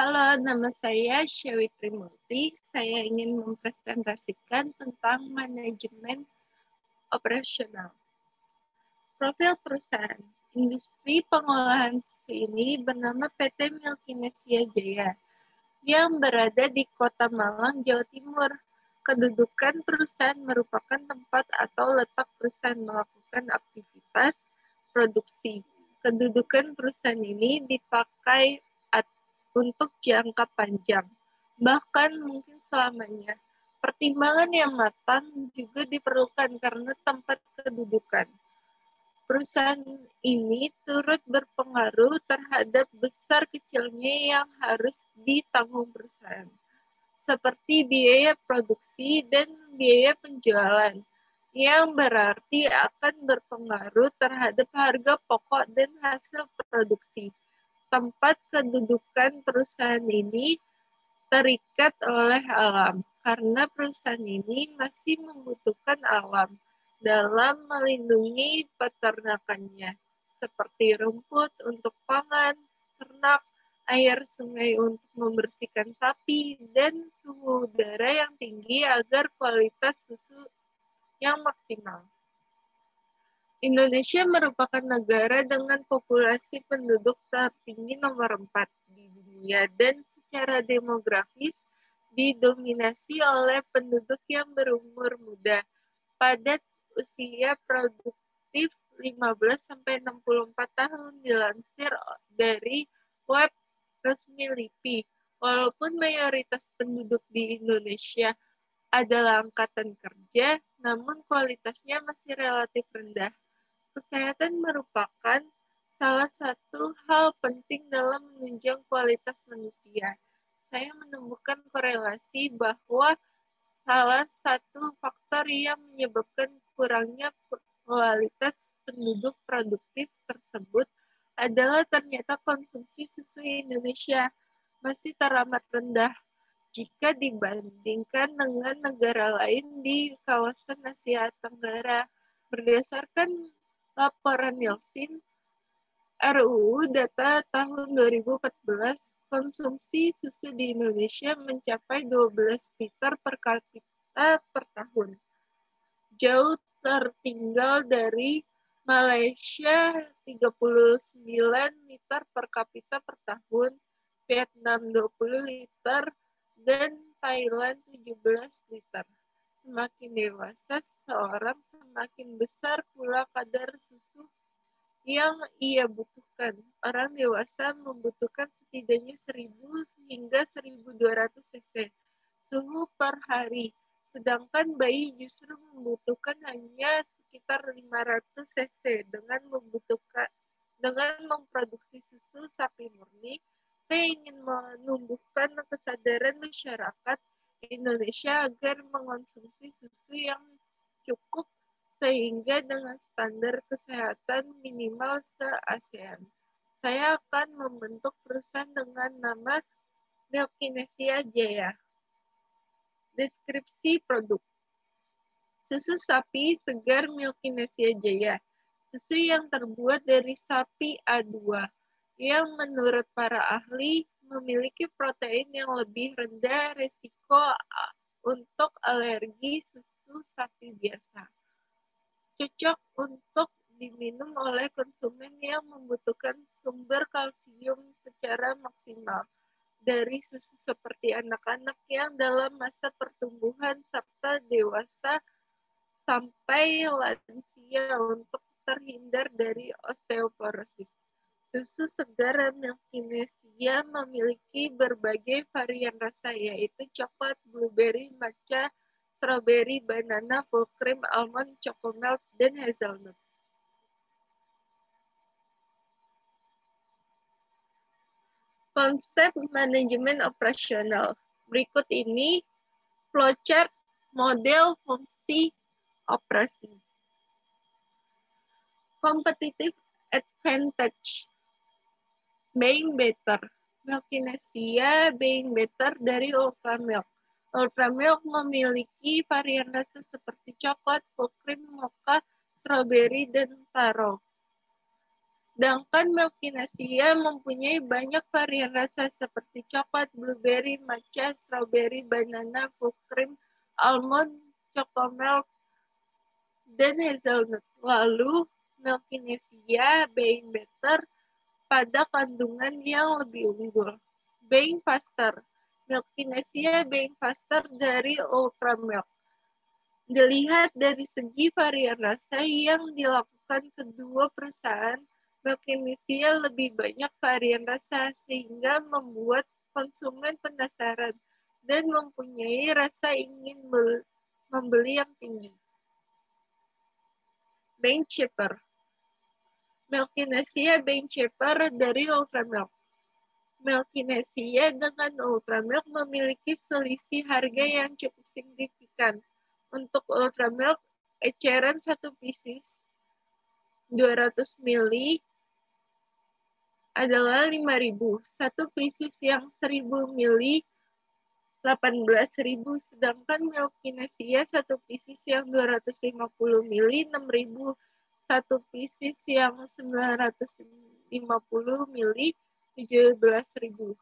Halo, nama saya Syawi Trimurti. Saya ingin mempresentasikan tentang manajemen operasional. Profil perusahaan. Industri pengolahan susu ini bernama PT Milkinesia Jaya yang berada di Kota Malang, Jawa Timur. Kedudukan perusahaan merupakan tempat atau letak perusahaan melakukan aktivitas produksi. Kedudukan perusahaan ini dipakai untuk jangka panjang, bahkan mungkin selamanya. Pertimbangan yang matang juga diperlukan karena tempat kedudukan. Perusahaan ini turut berpengaruh terhadap besar kecilnya yang harus ditanggung perusahaan, seperti biaya produksi dan biaya penjualan, yang berarti akan berpengaruh terhadap harga pokok dan hasil produksi. Tempat kedudukan perusahaan ini terikat oleh alam, karena perusahaan ini masih membutuhkan alam dalam melindungi peternakannya, seperti rumput untuk pangan, ternak, air sungai untuk membersihkan sapi, dan suhu udara yang tinggi agar kualitas susu yang maksimal. Indonesia merupakan negara dengan populasi penduduk tertinggi nomor 4 di dunia dan secara demografis didominasi oleh penduduk yang berumur muda pada usia produktif 15-64 tahun dilansir dari web resmi LIPI. Walaupun mayoritas penduduk di Indonesia adalah angkatan kerja, namun kualitasnya masih relatif rendah. Kesehatan merupakan salah satu hal penting dalam menunjang kualitas manusia. Saya menemukan korelasi bahwa salah satu faktor yang menyebabkan kurangnya kualitas penduduk produktif tersebut adalah ternyata konsumsi susu Indonesia masih teramat rendah jika dibandingkan dengan negara lain di kawasan Asia Tenggara. Berdasarkan laporan Nielsen, RUU data tahun 2014, konsumsi susu di Indonesia mencapai 12 liter per kapita per tahun. Jauh tertinggal dari Malaysia 39 liter per kapita per tahun, Vietnam 20 liter, dan Thailand 17 liter. Semakin dewasa seseorang, semakin besar pula kadar susu yang ia butuhkan. Orang dewasa membutuhkan setidaknya 1000 hingga 1200 cc suhu per hari, sedangkan bayi justru membutuhkan hanya sekitar 500 cc. Dengan memproduksi susu sapi murni, saya ingin menumbuhkan kesadaran masyarakat Indonesia agar mengonsumsi susu yang cukup sehingga dengan standar kesehatan minimal se-ASEAN. Saya akan membentuk perusahaan dengan nama Milkinesia Jaya. Deskripsi produk. Susu sapi segar Milkinesia Jaya. Susu yang terbuat dari sapi A2 yang menurut para ahli memiliki protein yang lebih rendah risiko untuk alergi susu sapi biasa. Cocok untuk diminum oleh konsumen yang membutuhkan sumber kalsium secara maksimal dari susu seperti anak-anak yang dalam masa pertumbuhan serta dewasa sampai lansia untuk terhindar dari osteoporosis. Susu segar Milkinesia memiliki berbagai varian rasa, yaitu coklat, blueberry, matcha, strawberry, banana, full cream, almond, chocolate, dan hazelnut. Konsep manajemen operasional. Berikut ini flowchart model fungsi operasi. Competitive advantage. Being better. Milkinesia being better dari Ultra Milk. Ultra Milk memiliki varian rasa seperti coklat, full cream, mocha, strawberry, dan taro. Sedangkan Milkinasia mempunyai banyak varian rasa seperti coklat, blueberry, matcha, strawberry, banana, full cream, almond, chocomilk, dan hazelnut. Lalu Milkinasia Being Better pada kandungan yang lebih unggul. Being Faster. Milkinasia Being Faster dari Ultra Milk. Dilihat dari segi varian rasa yang dilakukan kedua perusahaan, Milkinasia lebih banyak varian rasa sehingga membuat konsumen penasaran dan mempunyai rasa ingin membeli yang tinggi. Being Cheaper. Milkinasia Being Cheaper dari Ultra Milk. Milkinasia dengan Ultra Milk memiliki selisih harga yang cukup signifikan. Untuk Ultra Milk, eceran 1 pieces 200 ml adalah 5.000. 1 pieces yang 1.000 ml 18.000, sedangkan Milkinasia 1 pieces yang 250 ml 6.000. 1 pieces yang 950 ml 17.000.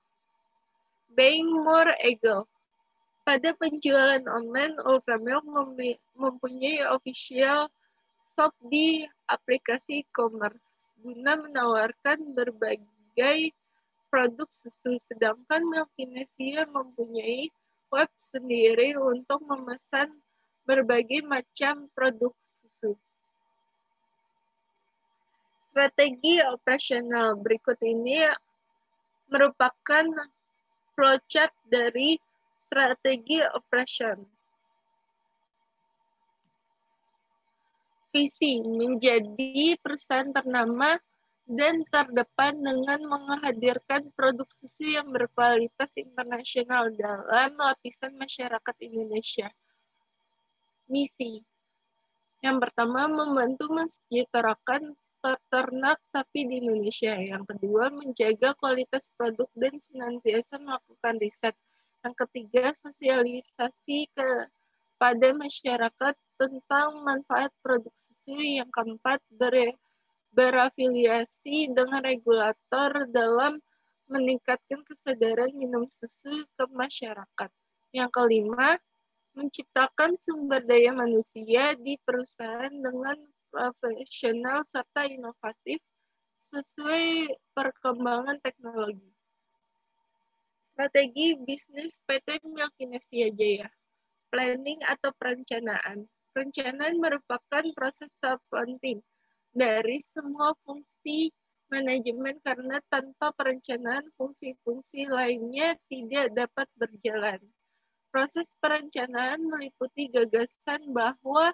Being More Eagle. Pada penjualan online, Ultra Milk mempunyai official shop di aplikasi e-commerce guna menawarkan berbagai produk susu, sedangkan Milkinasia mempunyai web sendiri untuk memesan berbagai macam produk susu. Strategi operasional berikut ini merupakan flowchart dari strategi operation. Visi menjadi perusahaan ternama dan terdepan dengan menghadirkan produk susu yang berkualitas internasional dalam lapisan masyarakat Indonesia. Misi yang pertama, membantu mensejahterakan peternak sapi di Indonesia. Yang kedua, menjaga kualitas produk dan senantiasa melakukan riset. Yang ketiga, sosialisasi kepada masyarakat tentang manfaat produk susu. Yang keempat, berafiliasi dengan regulator dalam meningkatkan kesadaran minum susu ke masyarakat. Yang kelima, menciptakan sumber daya manusia di perusahaan dengan profesional serta inovatif sesuai perkembangan teknologi. Strategi bisnis PT Milkinasia Jaya. Planning atau perencanaan. Perencanaan merupakan proses terpenting dari semua fungsi manajemen karena tanpa perencanaan fungsi-fungsi lainnya tidak dapat berjalan. Proses perencanaan meliputi gagasan bahwa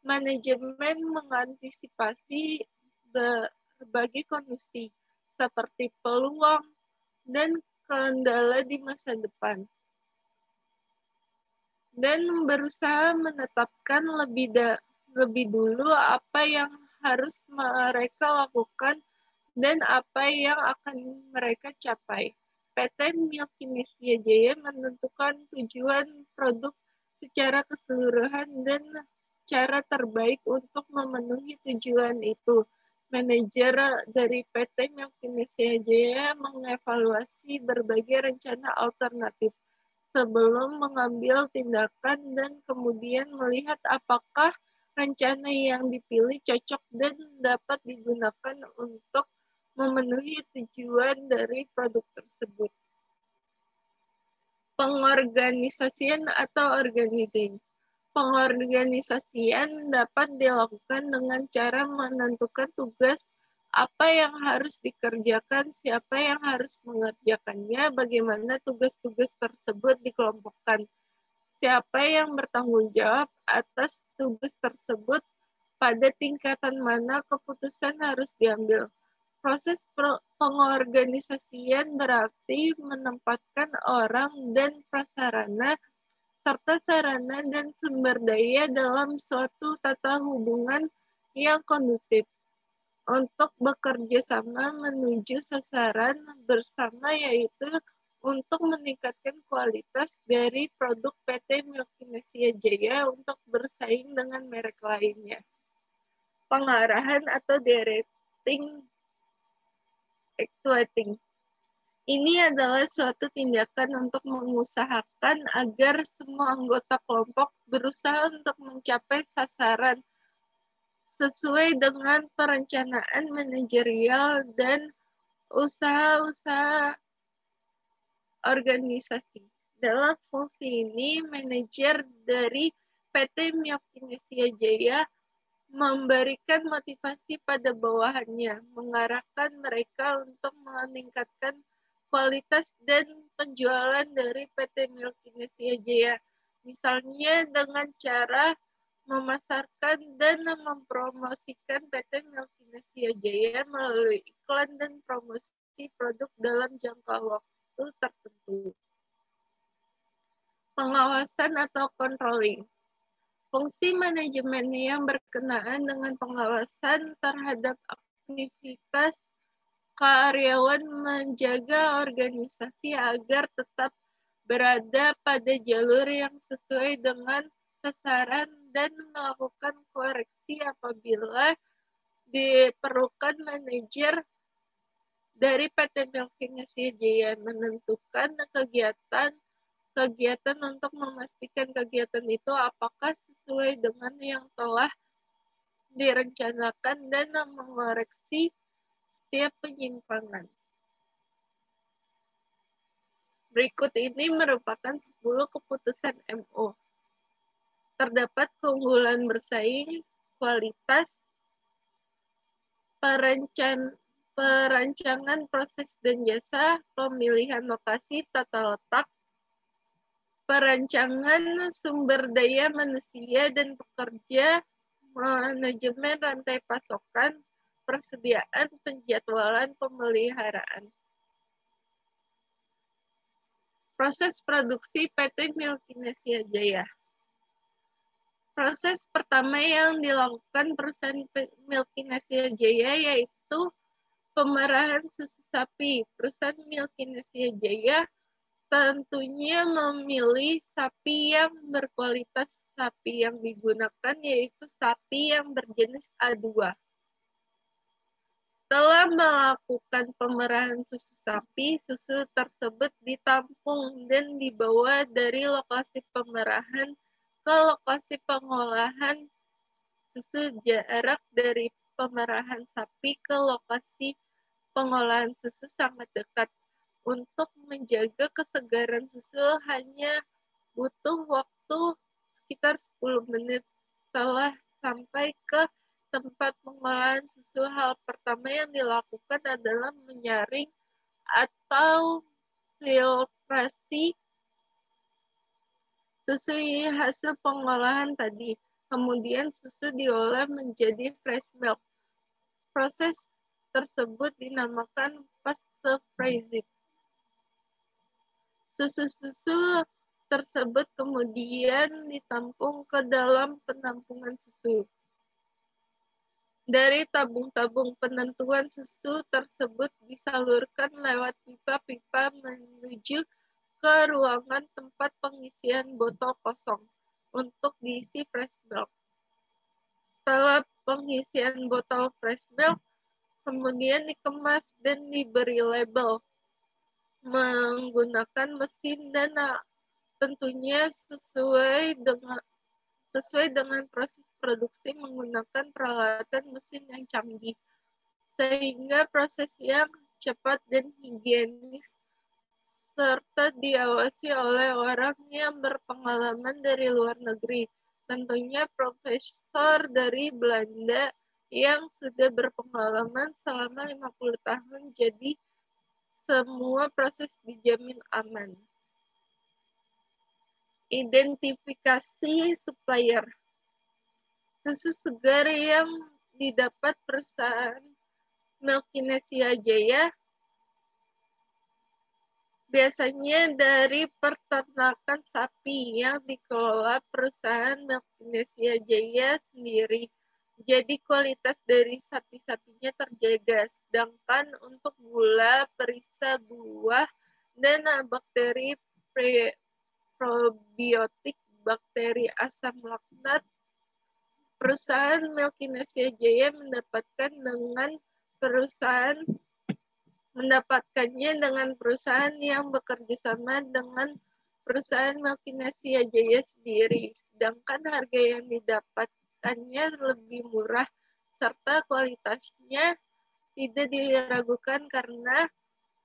manajemen mengantisipasi berbagai kondisi seperti peluang dan kendala di masa depan dan berusaha menetapkan lebih dulu apa yang harus mereka lakukan dan apa yang akan mereka capai. PT Milkinasia Jaya menentukan tujuan produk secara keseluruhan dan cara terbaik untuk memenuhi tujuan itu. Manajer dari PT Milkinasia Jaya mengevaluasi berbagai rencana alternatif sebelum mengambil tindakan dan kemudian melihat apakah rencana yang dipilih cocok dan dapat digunakan untuk memenuhi tujuan dari produk tersebut. Pengorganisasian atau organizing. Pengorganisasian dapat dilakukan dengan cara menentukan tugas apa yang harus dikerjakan, siapa yang harus mengerjakannya, bagaimana tugas-tugas tersebut dikelompokkan, siapa yang bertanggung jawab atas tugas tersebut, pada tingkatan mana keputusan harus diambil. Proses pengorganisasian berarti menempatkan orang dan prasarana serta sarana dan sumber daya dalam suatu tata hubungan yang kondusif untuk bekerja sama menuju sasaran bersama, yaitu untuk meningkatkan kualitas dari produk PT Milkinasia Jaya untuk bersaing dengan merek lainnya. Pengarahan atau directing actuating. Ini adalah suatu tindakan untuk mengusahakan agar semua anggota kelompok berusaha untuk mencapai sasaran sesuai dengan perencanaan manajerial dan usaha-usaha organisasi. Dalam fungsi ini, manajer dari PT Mio Kinesia Jaya memberikan motivasi pada bawahannya, mengarahkan mereka untuk meningkatkan kualitas dan penjualan dari PT Mio Kinesia Jaya. Misalnya dengan cara memasarkan dan mempromosikan PT Mio Kinesia Jaya melalui iklan dan promosi produk dalam jangka waktu tertentu. Pengawasan atau controlling. Fungsi manajemen yang berkenaan dengan pengawasan terhadap aktivitas karyawan menjaga organisasi agar tetap berada pada jalur yang sesuai dengan sasaran dan melakukan koreksi apabila diperlukan. Manajer dari PT Mio Kinesia Jaya menentukan kegiatan untuk memastikan kegiatan itu apakah sesuai dengan yang telah direncanakan dan mengoreksi setiap penyimpangan. Berikut ini merupakan 10 keputusan MO. Terdapat keunggulan bersaing, kualitas, perancangan proses dan jasa, pemilihan lokasi, tata letak, perancangan sumber daya manusia dan pekerja, manajemen rantai pasokan, persediaan, penjadwalan, pemeliharaan. Proses produksi PT Mio Kinesia Jaya. Proses pertama yang dilakukan perusahaan Mio Kinesia Jaya yaitu pemerahan susu sapi. Perusahaan Mio Kinesia Jaya tentunya memilih sapi yang berkualitas. Sapi yang digunakan yaitu sapi yang berjenis A2. Setelah melakukan pemerahan susu sapi, susu tersebut ditampung dan dibawa dari lokasi pemerahan ke lokasi pengolahan susu. Jarak dari pemerahan sapi ke lokasi pengolahan susu sangat dekat. Untuk menjaga kesegaran susu hanya butuh waktu sekitar 10 menit setelah sampai ke tempat pengolahan susu. Hal pertama yang dilakukan adalah menyaring atau filtrasi susu hasil pengolahan tadi. Kemudian susu diolah menjadi fresh milk. Proses tersebut dinamakan pasteurizing. Susu-susu tersebut kemudian ditampung ke dalam penampungan susu. Dari tabung-tabung penentuan susu tersebut disalurkan lewat pipa-pipa menuju ke ruangan tempat pengisian botol kosong untuk diisi fresh milk. Setelah pengisian botol fresh milk, kemudian dikemas dan diberi label menggunakan mesin dan tentunya sesuai dengan proses produksi menggunakan peralatan mesin yang canggih, sehingga proses yang cepat dan higienis serta diawasi oleh orang yang berpengalaman dari luar negeri, tentunya profesor dari Belanda yang sudah berpengalaman selama 50 tahun, jadi semua proses dijamin aman. Identifikasi supplier. Susu segar yang didapat perusahaan Mio Kinesia Jaya biasanya dari peternakan sapi yang dikelola perusahaan Mio Kinesia Jaya sendiri. Jadi kualitas dari sapi-sapinya terjaga. Sedangkan untuk gula, perisa, buah, dan bakteri probiotik, bakteri asam laknat, perusahaan Mio Kinesia Jaya mendapatkan dengan perusahaan mendapatkannya dengan perusahaan yang bekerja sama dengan perusahaan Melkinesia Jaya sendiri, sedangkan harga yang didapatkannya lebih murah serta kualitasnya tidak diragukan karena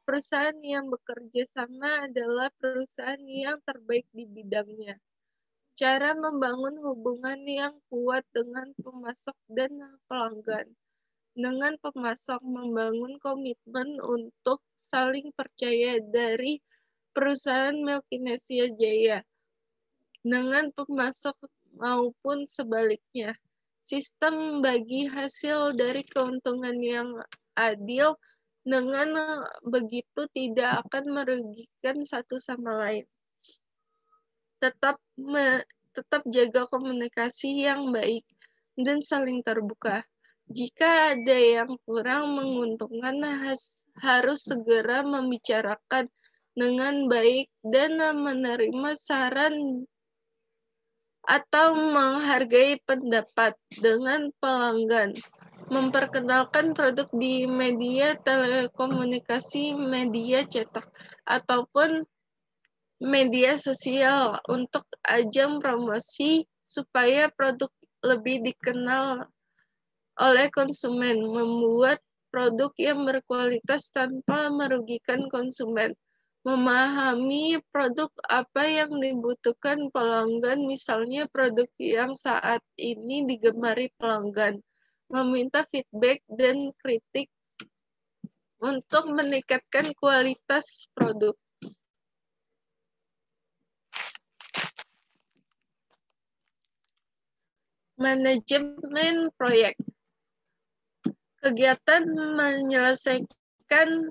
perusahaan yang bekerja sama adalah perusahaan yang terbaik di bidangnya. Cara membangun hubungan yang kuat dengan pemasok dan pelanggan. Dengan pemasok membangun komitmen untuk saling percaya dari perusahaan Melkinesia Jaya. Dengan pemasok maupun sebaliknya. Sistem bagi hasil dari keuntungan yang adil dengan begitu tidak akan merugikan satu sama lain. Tetap jaga komunikasi yang baik dan saling terbuka. Jika ada yang kurang menguntungkan, harus segera membicarakan dengan baik dan menerima saran atau menghargai pendapat dengan pelanggan. Memperkenalkan produk di media telekomunikasi, media cetak, ataupun media sosial untuk ajang promosi supaya produk lebih dikenal oleh konsumen, membuat produk yang berkualitas tanpa merugikan konsumen, memahami produk apa yang dibutuhkan pelanggan, misalnya produk yang saat ini digemari pelanggan, meminta feedback dan kritik untuk meningkatkan kualitas produk. Manajemen proyek. Kegiatan menyelesaikan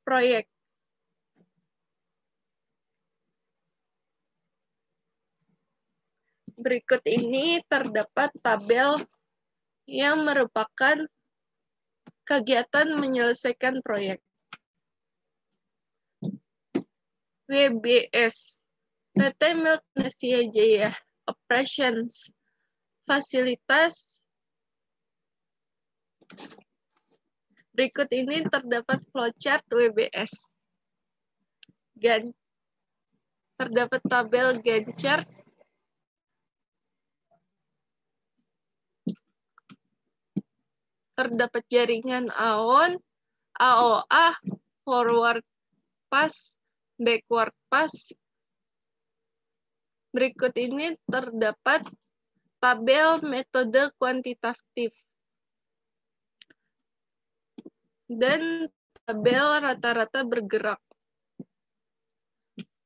proyek. Berikut ini terdapat tabel yang merupakan kegiatan menyelesaikan proyek. WBS, PT Melkinesia Jaya, Operations, Fasilitas. Berikut ini terdapat flowchart WBS. Terdapat tabel Gantt chart. Terdapat jaringan AON, AOA, forward pass, backward pass. Berikut ini terdapat tabel metode kuantitatif dan tabel rata-rata bergerak.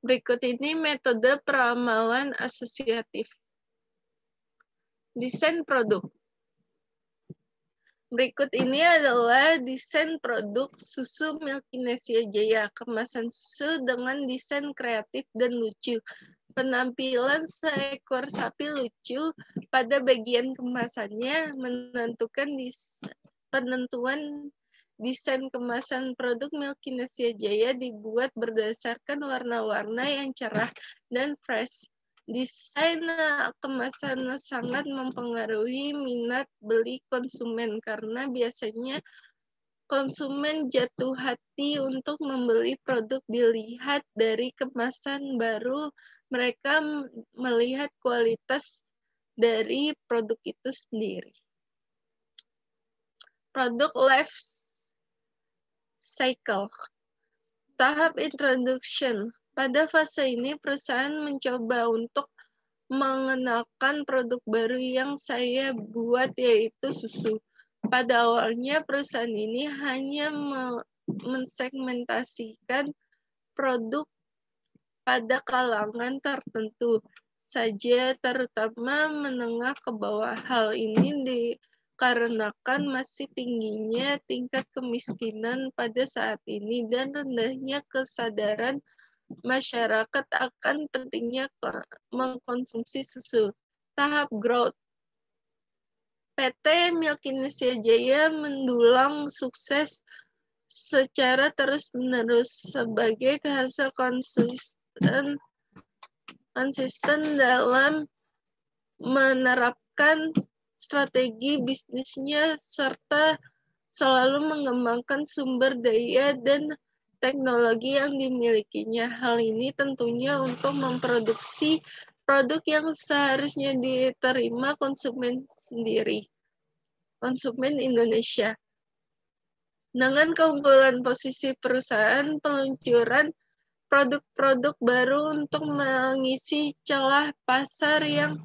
Berikut ini metode peramalan asosiatif. Desain produk. Berikut ini adalah desain produk susu Melkinesia Jaya, kemasan susu dengan desain kreatif dan lucu. Penampilan seekor sapi lucu pada bagian kemasannya menentukan penentuan desain kemasan produk Melkinesia Jaya dibuat berdasarkan warna-warna yang cerah dan fresh. Desain kemasan sangat mempengaruhi minat beli konsumen karena biasanya konsumen jatuh hati untuk membeli produk dilihat dari kemasan baru. Mereka melihat kualitas dari produk itu sendiri. Produk life cycle. Tahap introduction. Pada fase ini, perusahaan mencoba untuk mengenalkan produk baru yang saya buat, yaitu susu. Pada awalnya, perusahaan ini hanya mensegmentasikan produk pada kalangan tertentu saja, terutama menengah ke bawah. Hal ini dikarenakan masih tingginya tingkat kemiskinan pada saat ini dan rendahnya kesadaran masyarakat akan pentingnya mengkonsumsi susu. Tahap growth. PT Melkinesia Jaya mendulang sukses secara terus-menerus sebagai hasil konsisten dalam menerapkan strategi bisnisnya serta selalu mengembangkan sumber daya dan teknologi yang dimilikinya. Hal ini tentunya untuk memproduksi produk yang seharusnya diterima konsumen Indonesia. Dengan keunggulan posisi perusahaan, peluncuran produk-produk baru untuk mengisi celah pasar yang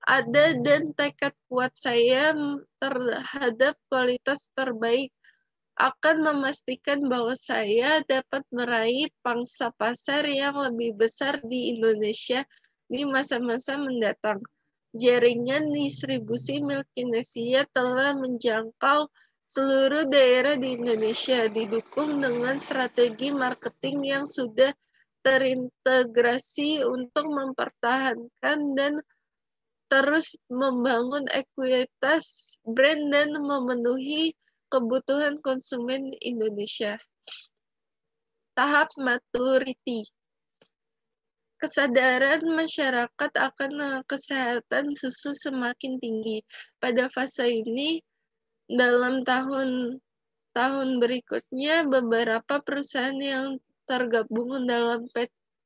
ada dan tekad kuat saya terhadap kualitas terbaik akan memastikan bahwa saya dapat meraih pangsa pasar yang lebih besar di Indonesia di masa-masa mendatang. Jaringan distribusi Milkinesia telah menjangkau seluruh daerah di Indonesia, didukung dengan strategi marketing yang sudah terintegrasi untuk mempertahankan dan terus membangun ekuitas brand dan memenuhi kebutuhan konsumen Indonesia. Tahap maturity. Kesadaran masyarakat akan kesehatan susu semakin tinggi. Pada fase ini, dalam tahun berikutnya, beberapa perusahaan yang tergabung dalam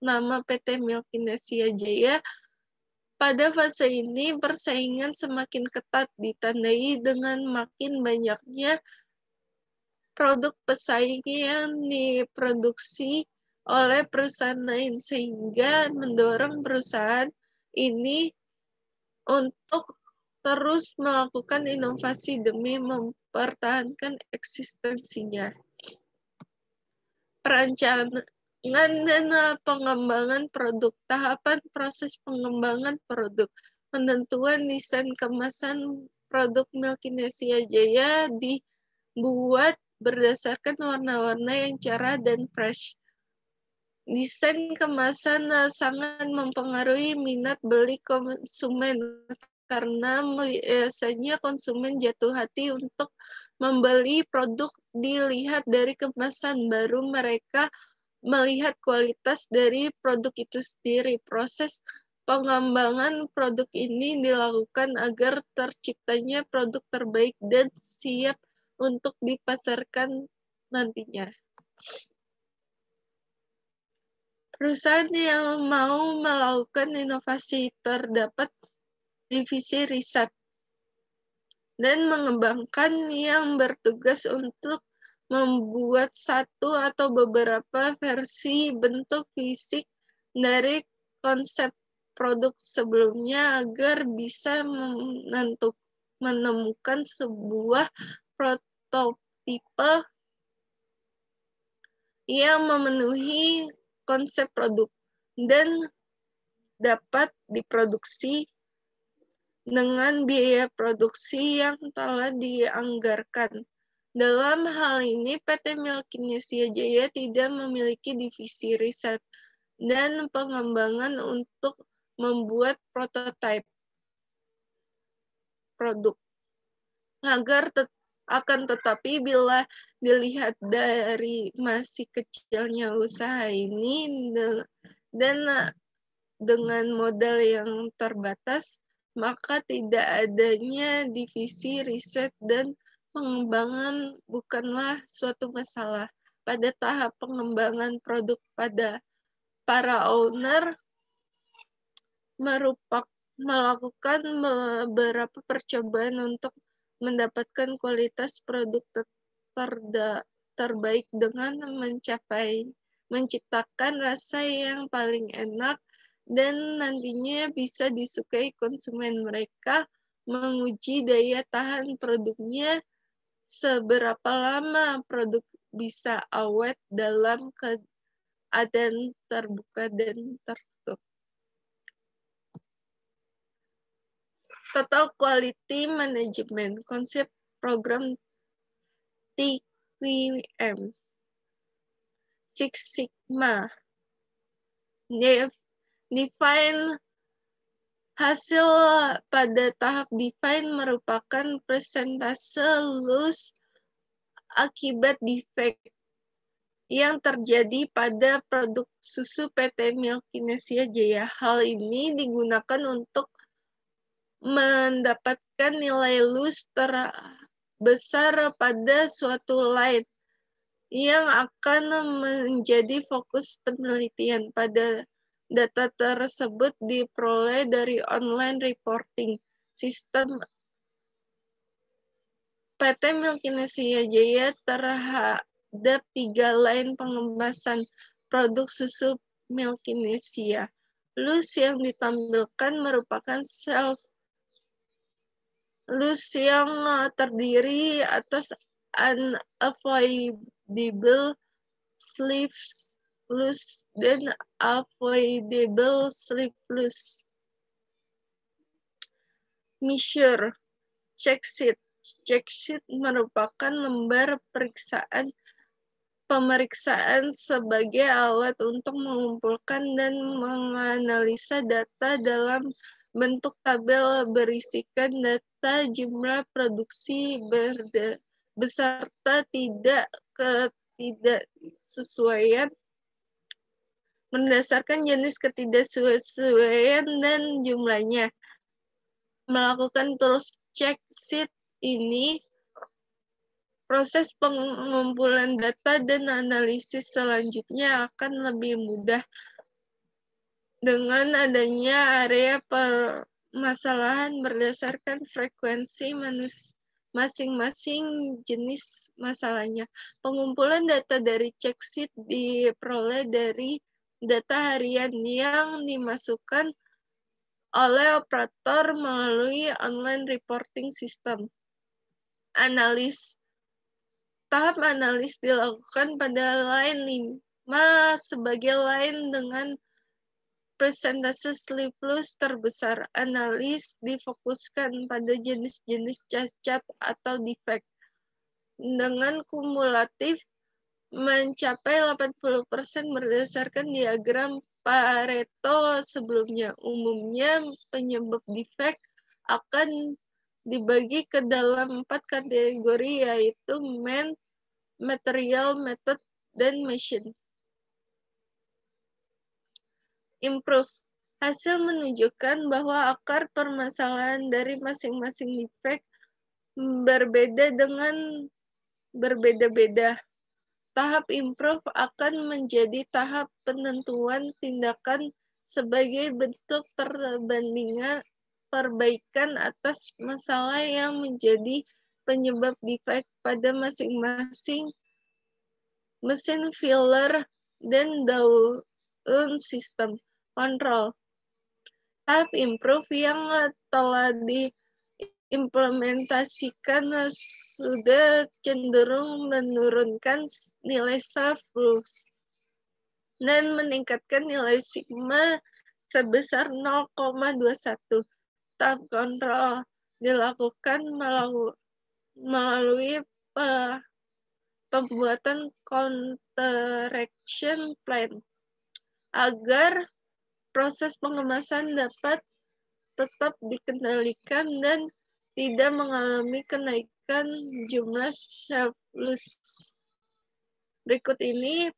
nama PT Milkinesia Jaya, pada fase ini persaingan semakin ketat ditandai dengan makin banyaknya produk pesaing yang diproduksi oleh perusahaan lain, sehingga mendorong perusahaan ini untuk terus melakukan inovasi demi mempertahankan eksistensinya. Perancangan dan pengembangan produk. Tahapan proses pengembangan produk. Penentuan desain kemasan produk Milkinesia Jaya dibuat berdasarkan warna-warna yang cerah dan fresh. Desain kemasan sangat mempengaruhi minat beli konsumen karena biasanya konsumen jatuh hati untuk membeli produk dilihat dari kemasan, baru mereka melihat kualitas dari produk itu sendiri. Proses pengembangan produk ini dilakukan agar terciptanya produk terbaik dan siap untuk dipasarkan nantinya. Perusahaan yang mau melakukan inovasi terdapat divisi riset dan mengembangkan yang bertugas untuk membuat satu atau beberapa versi bentuk fisik dari konsep produk sebelumnya agar bisa menemukan sebuah prototipe yang memenuhi konsep produk dan dapat diproduksi dengan biaya produksi yang telah dianggarkan. Dalam hal ini, PT Milkinesia Jaya tidak memiliki divisi riset dan pengembangan untuk membuat prototipe produk. Akan tetapi bila dilihat dari masih kecilnya usaha ini dan dengan modal yang terbatas, maka tidak adanya divisi riset dan pengembangan bukanlah suatu masalah. Pada tahap pengembangan produk, para owner melakukan beberapa percobaan untuk mendapatkan kualitas produk terbaik dengan menciptakan rasa yang paling enak dan nantinya bisa disukai konsumen. Mereka menguji daya tahan produknya, seberapa lama produk bisa awet dalam keadaan terbuka dan tertutup. Total Quality Management, konsep program TQM, Six Sigma, define hasil pada tahap define merupakan persentase loss akibat defect yang terjadi pada produk susu PT Milkinesia Jaya. Hal ini digunakan untuk mendapatkan nilai loss besar pada suatu line yang akan menjadi fokus penelitian. Pada data tersebut diperoleh dari online reporting sistem PT Milkinesia Jaya terhadap 3 line pengemasan produk susu Milkinesia. Loss yang ditampilkan merupakan loss yang terdiri atas unavoidable slip loss dan avoidable slip loss. Measure check sheet. Check sheet merupakan lembar pemeriksaan sebagai alat untuk mengumpulkan dan menganalisa data dalam bentuk tabel berisikan data jumlah produksi beserta ketidaksesuaian berdasarkan jenis ketidaksesuaian dan jumlahnya. Melakukan terus check sheet ini, proses pengumpulan data dan analisis selanjutnya akan lebih mudah dengan adanya area permasalahan berdasarkan frekuensi masing-masing jenis masalahnya. Pengumpulan data dari check sheet diperoleh dari data harian yang dimasukkan oleh operator melalui online reporting system. Tahap analis dilakukan pada line 5 sebagai line dengan persentase slip loss terbesar. Analis difokuskan pada jenis-jenis cacat atau defect dengan kumulatif mencapai 80% berdasarkan diagram Pareto sebelumnya. Umumnya penyebab defect akan dibagi ke dalam 4 kategori, yaitu man, material, method, dan machine. Improve. Hasil menunjukkan bahwa akar permasalahan dari masing-masing defect berbeda-beda. Tahap improve akan menjadi tahap penentuan tindakan sebagai bentuk perbaikan atas masalah yang menjadi penyebab defect pada masing-masing mesin filler dan daun sistem kontrol. Tahap improve yang telah diimplementasikan sudah cenderung menurunkan nilai self loss dan meningkatkan nilai sigma sebesar 0,21. Tahap kontrol dilakukan melalui pembuatan counteraction plan agar proses pengemasan dapat tetap dikendalikan dan tidak mengalami kenaikan jumlah self loss. Berikut ini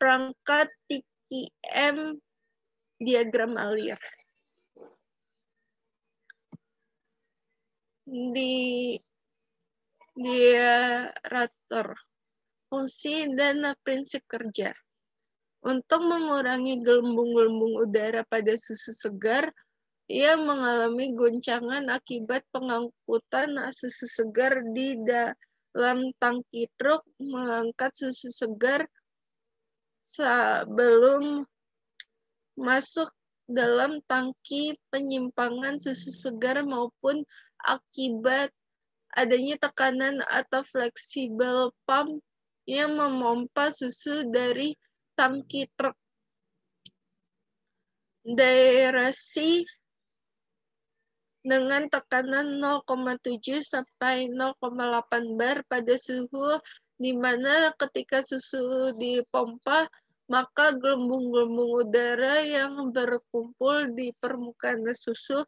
perangkat TQM diagram alir. Di diarator, fungsi dan prinsip kerja. Untuk mengurangi gelembung-gelembung udara pada susu segar, ia mengalami goncangan akibat pengangkutan susu segar di dalam tangki truk mengangkat susu segar sebelum masuk dalam tangki penyimpangan susu segar maupun akibat adanya tekanan atau fleksibel pump yang memompa susu dari tangki truk. Daerasi dengan tekanan 0,7 sampai 0,8 bar pada suhu di mana ketika susu dipompa, maka gelembung-gelembung udara yang berkumpul di permukaan susu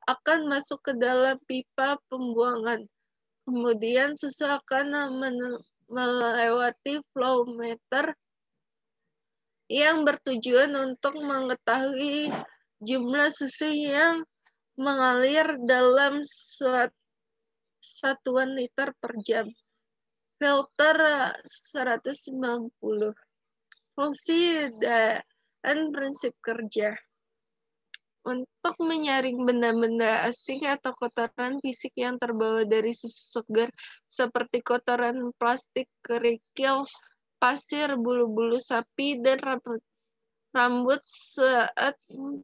akan masuk ke dalam pipa pembuangan. Kemudian susu akan melewati flow meter yang bertujuan untuk mengetahui jumlah susu yang mengalir dalam satuan liter per jam. Filter 190. Fungsi dan prinsip kerja. Untuk menyaring benda-benda asing atau kotoran fisik yang terbawa dari susu segar seperti kotoran plastik, kerikil, pasir, bulu-bulu sapi, dan rambut saat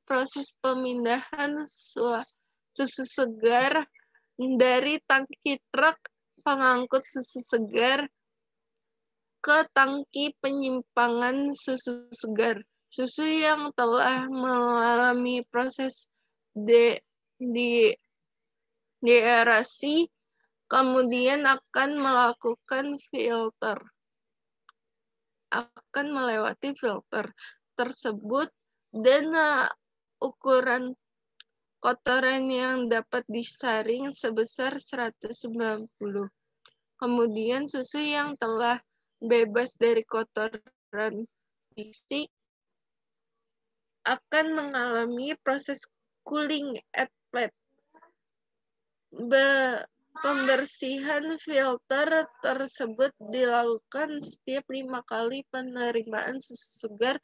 proses pemindahan susu segar dari tangki truk pengangkut susu segar ke tangki penyimpangan susu segar. Susu yang telah mengalami proses deaerasi kemudian akan melewati filter tersebut dan ukuran kotoran yang dapat disaring sebesar 190. Kemudian susu yang telah bebas dari kotoran fisik akan mengalami proses cooling at plate. Pembersihan filter tersebut dilakukan setiap 5 kali penerimaan susu segar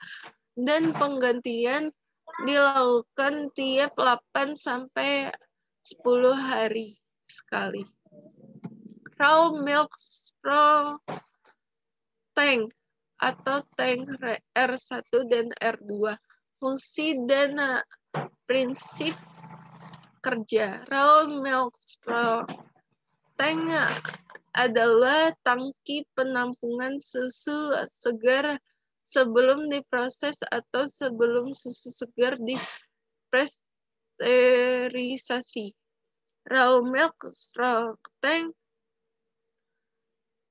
dan penggantian dilakukan tiap 8 sampai 10 hari sekali. Raw milk straw tank atau tank R1 dan R2. Fungsi dan prinsip kerja. Raw milk straw tank adalah tangki penampungan susu segar sebelum diproses atau sebelum susu segar dipasteurisasi. Raw milk straw tank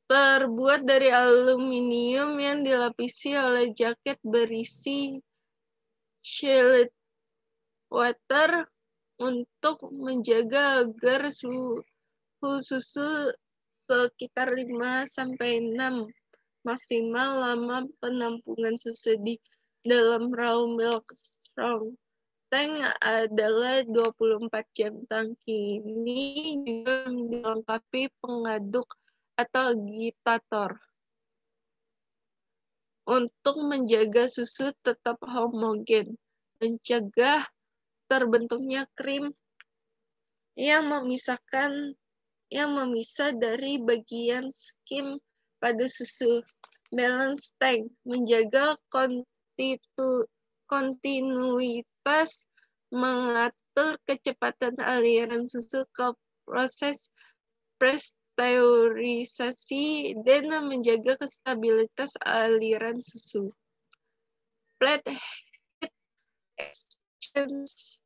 terbuat dari aluminium yang dilapisi oleh jaket berisi chilled water untuk menjaga agar suhu susu sekitar 5-6 maksimal lama penampungan susu di dalam raw milk straw tank adalah 24 jam. Tangki ini juga dilengkapi pengaduk atau agitator untuk menjaga susu tetap homogen, mencegah terbentuknya krim yang memisah dari bagian skim pada susu. Balance tank menjaga kontinuitas, mengatur kecepatan aliran susu ke proses pasteurisasi dan menjaga stabilitas aliran susu. Plate heat exchange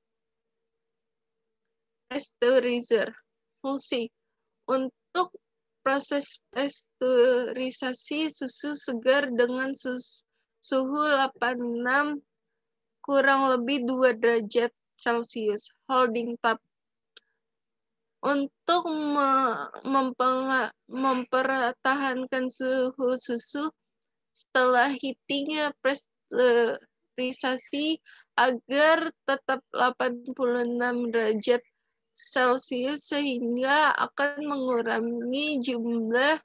pasteurizer. Fungsi untuk proses pasteurisasi susu segar dengan suhu 86 kurang lebih 2 derajat Celcius. Holding tap. Untuk mempertahankan suhu susu setelah heating pasteurisasi agar tetap 86 derajat Celcius sehingga akan mengurangi jumlah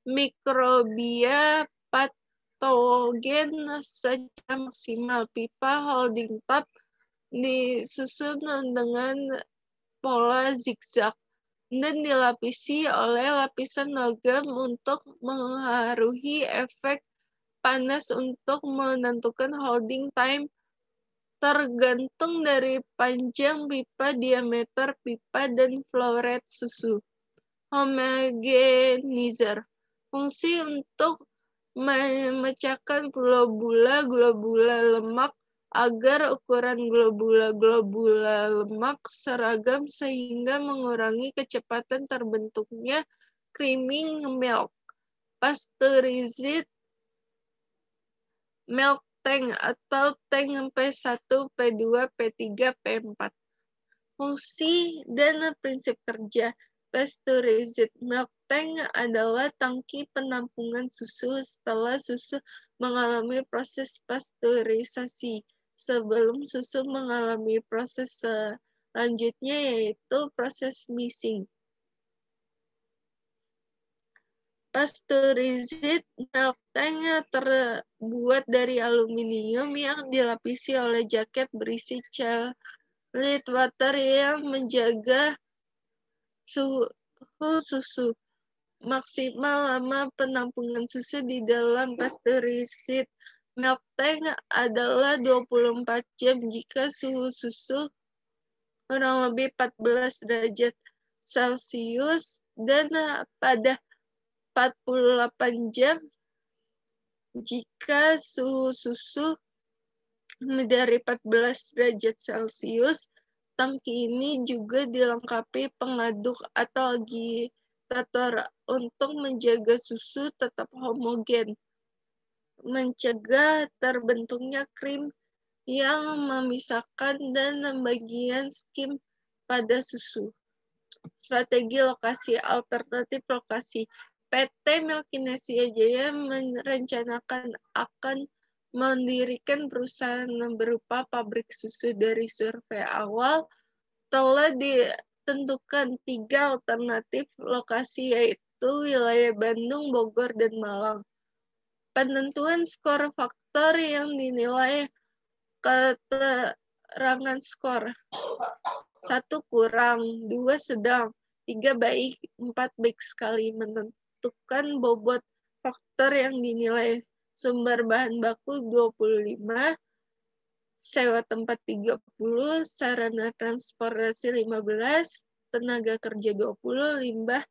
mikrobia patogen secara maksimal. Pipa holding tap disusun dengan pola zigzag dan dilapisi oleh lapisan logam untuk mengaruhi efek panas untuk menentukan holding time tergantung dari panjang pipa, diameter pipa, dan flow rate susu. Homogenizer. Fungsi untuk memecahkan globula lemak agar ukuran globula lemak seragam sehingga mengurangi kecepatan terbentuknya creaming milk. Pasteurized milk tank atau tank P1, P2, P3, P4. Fungsi dan prinsip kerja. Pasteurized milk tank adalah tangki penampungan susu setelah susu mengalami proses pasteurisasi sebelum susu mengalami proses selanjutnya yaitu proses mixing. Pasteurized milk tank terbuat dari aluminium yang dilapisi oleh jaket berisi chilled water yang menjaga suhu susu. Maksimal lama penampungan susu di dalam pasteurized milk tank adalah 24 jam jika suhu susu kurang lebih 14 derajat Celcius dan pada 48 jam jika suhu susu dari 14 derajat Celcius. Tangki ini juga dilengkapi pengaduk atau agitator untuk menjaga susu tetap homogen, mencegah terbentuknya krim yang memisahkan dan bagian skim pada susu. Strategi lokasi alternatif lokasi. PT Milkinesia Jaya merencanakan akan mendirikan perusahaan berupa pabrik susu. Dari survei awal telah ditentukan 3 alternatif lokasi, yaitu wilayah Bandung, Bogor, dan Malang. Penentuan skor faktor yang dinilai keterangan skor. 1 kurang, 2 sedang, 3 baik, 4 baik sekali. Menentukan bobot faktor yang dinilai. Sumber bahan baku 25, sewa tempat 30, sarana transportasi 15, tenaga kerja 20, limbah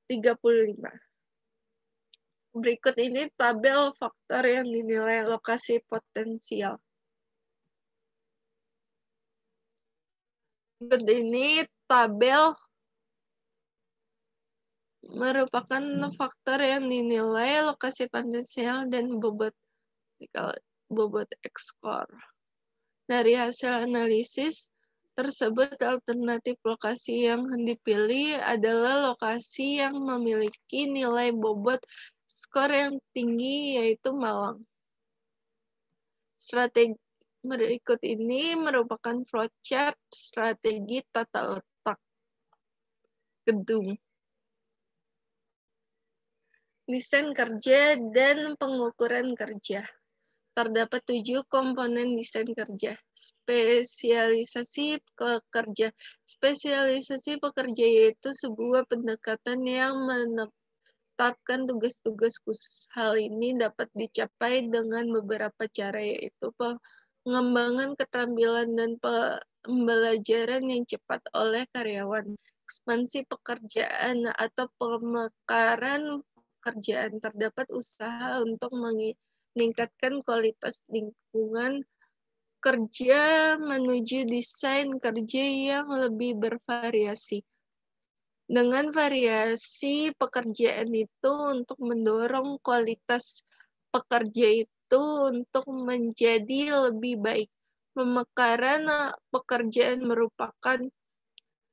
35. Berikut ini tabel faktor yang dinilai lokasi potensial. Berikut ini tabel merupakan faktor yang dinilai lokasi potensial dan bobot ekskor. Dari hasil analisis tersebut, alternatif lokasi yang dipilih adalah lokasi yang memiliki nilai bobot skor yang tinggi, yaitu Malang. Strategi berikut ini merupakan flowchart strategi tata letak gedung, desain kerja, dan pengukuran kerja. Terdapat 7 komponen desain kerja. Spesialisasi pekerja. Spesialisasi pekerja yaitu sebuah pendekatan yang menetapkan tugas-tugas khusus. Hal ini dapat dicapai dengan beberapa cara, yaitu pengembangan keterampilan dan pembelajaran yang cepat oleh karyawan, ekspansi pekerjaan atau pemekaran pekerjaan. Terdapat usaha untuk meningkatkan kualitas lingkungan kerja menuju desain kerja yang lebih bervariasi. Dengan variasi pekerjaan itu untuk mendorong kualitas pekerja itu untuk menjadi lebih baik. Pemekaran pekerjaan merupakan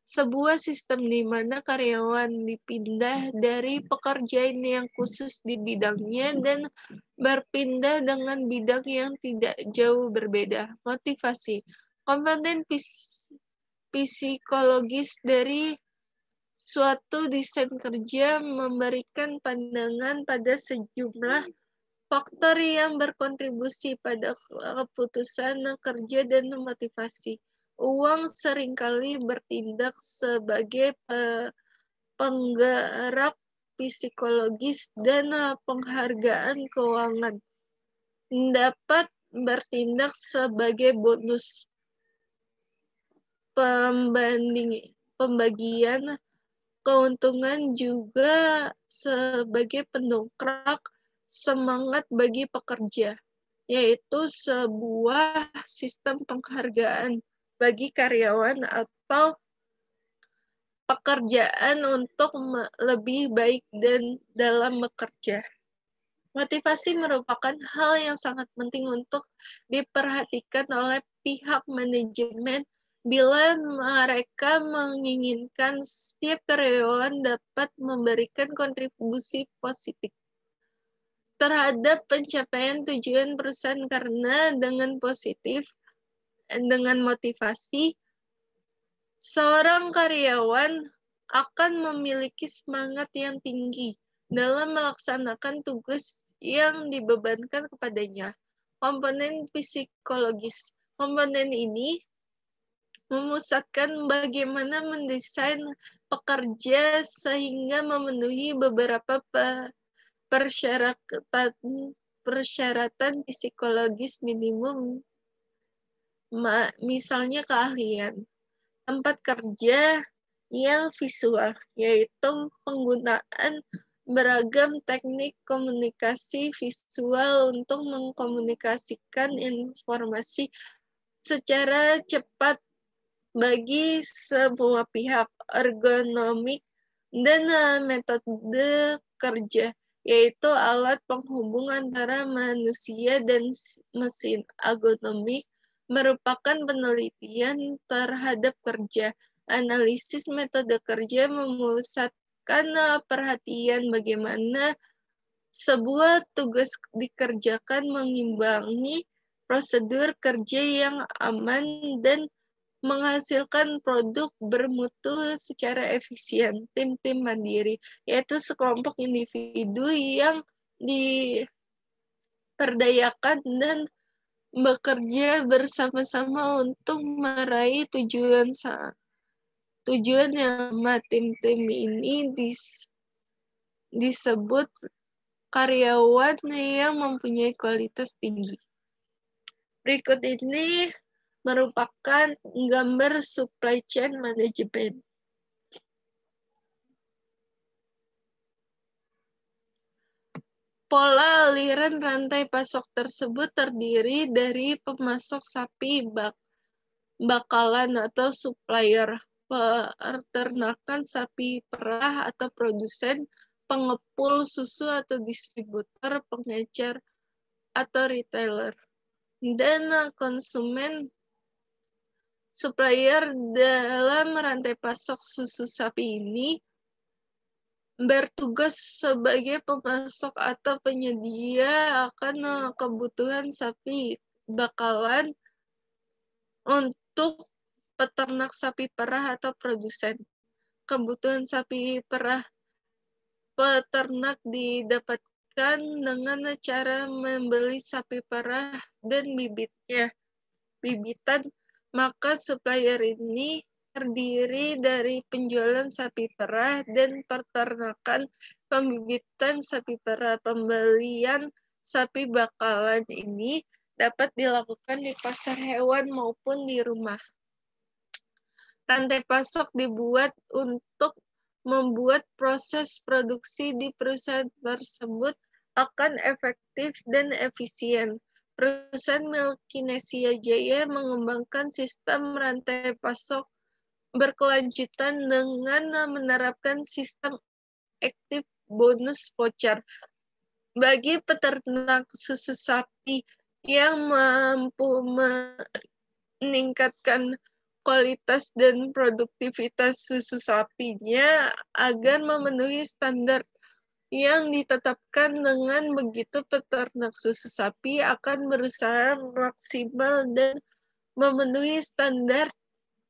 sebuah sistem di mana karyawan dipindah dari pekerjaan yang khusus di bidangnya dan berpindah dengan bidang yang tidak jauh berbeda. Motivasi. Komponen psikologis dari suatu desain kerja memberikan pandangan pada sejumlah faktor yang berkontribusi pada keputusan kerja dan motivasi. Uang seringkali bertindak sebagai penggerak psikologis dan penghargaan keuangan dapat bertindak sebagai bonus pembagian keuntungan, juga sebagai pendongkrak semangat bagi pekerja, yaitu sebuah sistem penghargaan bagi karyawan atau pekerjaan untuk lebih baik dan dalam bekerja. Motivasi merupakan hal yang sangat penting untuk diperhatikan oleh pihak manajemen bila mereka menginginkan setiap karyawan dapat memberikan kontribusi positif terhadap pencapaian tujuan perusahaan, karena dengan motivasi, seorang karyawan akan memiliki semangat yang tinggi dalam melaksanakan tugas yang dibebankan kepadanya. Komponen psikologis. Komponen ini memusatkan bagaimana mendesain pekerja sehingga memenuhi beberapa persyaratan psikologis minimum, misalnya keahlian. Tempat kerja yang visual, yaitu penggunaan beragam teknik komunikasi visual untuk mengkomunikasikan informasi secara cepat bagi semua pihak. Ergonomik dan metode kerja, yaitu alat penghubung antara manusia dan mesin. Ergonomik merupakan penelitian terhadap kerja. Analisis metode kerja memusatkan perhatian bagaimana sebuah tugas dikerjakan, mengimbangi prosedur kerja yang aman dan menghasilkan produk bermutu secara efisien. Tim-tim mandiri, yaitu sekelompok individu yang diperdayakan dan bekerja bersama-sama untuk meraih tujuan yang sama. Tim-tim ini disebut karyawan yang mempunyai kualitas tinggi. Berikut ini merupakan gambar supply chain management. Pola aliran rantai pasok tersebut terdiri dari pemasok sapi bakalan atau supplier, peternakan sapi perah atau produsen, pengepul susu atau distributor, pengecer atau retailer, dan konsumen. Supplier dalam rantai pasok susu sapi ini bertugas sebagai pemasok atau penyedia akan kebutuhan sapi bakalan untuk peternak sapi perah atau produsen. Kebutuhan sapi perah peternak didapatkan dengan cara membeli sapi perah dan bibitan, maka supplier ini terdiri dari penjualan sapi perah dan peternakan, pembibitan sapi perah. Pembelian sapi bakalan ini dapat dilakukan di pasar hewan maupun di rumah. Rantai pasok dibuat untuk membuat proses produksi di perusahaan tersebut akan efektif dan efisien. Perusahaan Milkinesia Jaya mengembangkan sistem rantai pasok berkelanjutan dengan menerapkan sistem aktif bonus voucher bagi peternak susu sapi yang mampu meningkatkan kualitas dan produktivitas susu sapinya agar memenuhi standar yang ditetapkan. Dengan begitu, peternak susu sapi akan berusaha maksimal dan memenuhi standar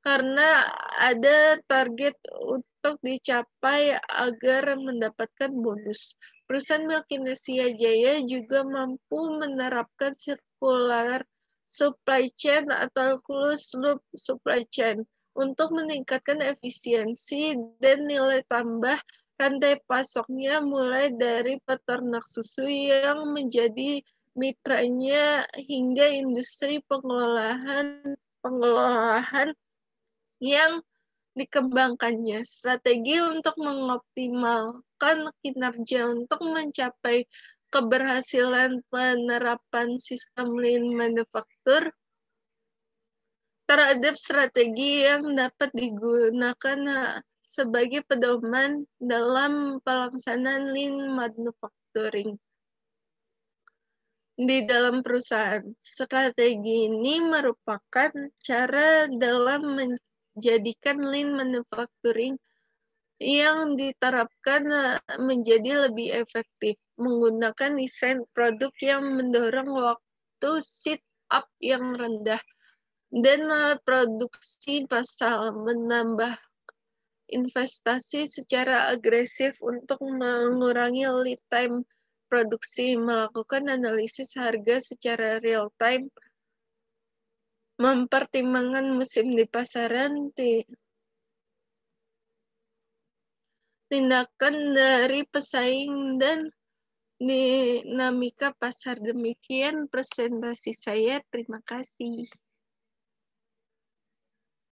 karena ada target untuk dicapai agar mendapatkan bonus. Perusahaan Milkinesia Jaya juga mampu menerapkan sirkular supply chain atau closed loop supply chain untuk meningkatkan efisiensi dan nilai tambah rantai pasoknya, mulai dari peternak susu yang menjadi mitranya hingga industri pengolahan yang dikembangkannya. Strategi untuk mengoptimalkan kinerja untuk mencapai keberhasilan penerapan sistem lean manufacture terhadap strategi yang dapat digunakan sebagai pedoman dalam pelaksanaan lean manufacturing di dalam perusahaan. Strategi ini merupakan cara dalam menjadikan lean manufacturing yang diterapkan menjadi lebih efektif, menggunakan desain produk yang mendorong waktu sit up yang rendah dan produksi massal, menambah investasi secara agresif untuk mengurangi lead time produksi, melakukan analisis harga secara real time, mempertimbangkan musim di pasaran, tindakan dari pesaing, dan dinamika pasar. Demikian presentasi saya. Terima kasih.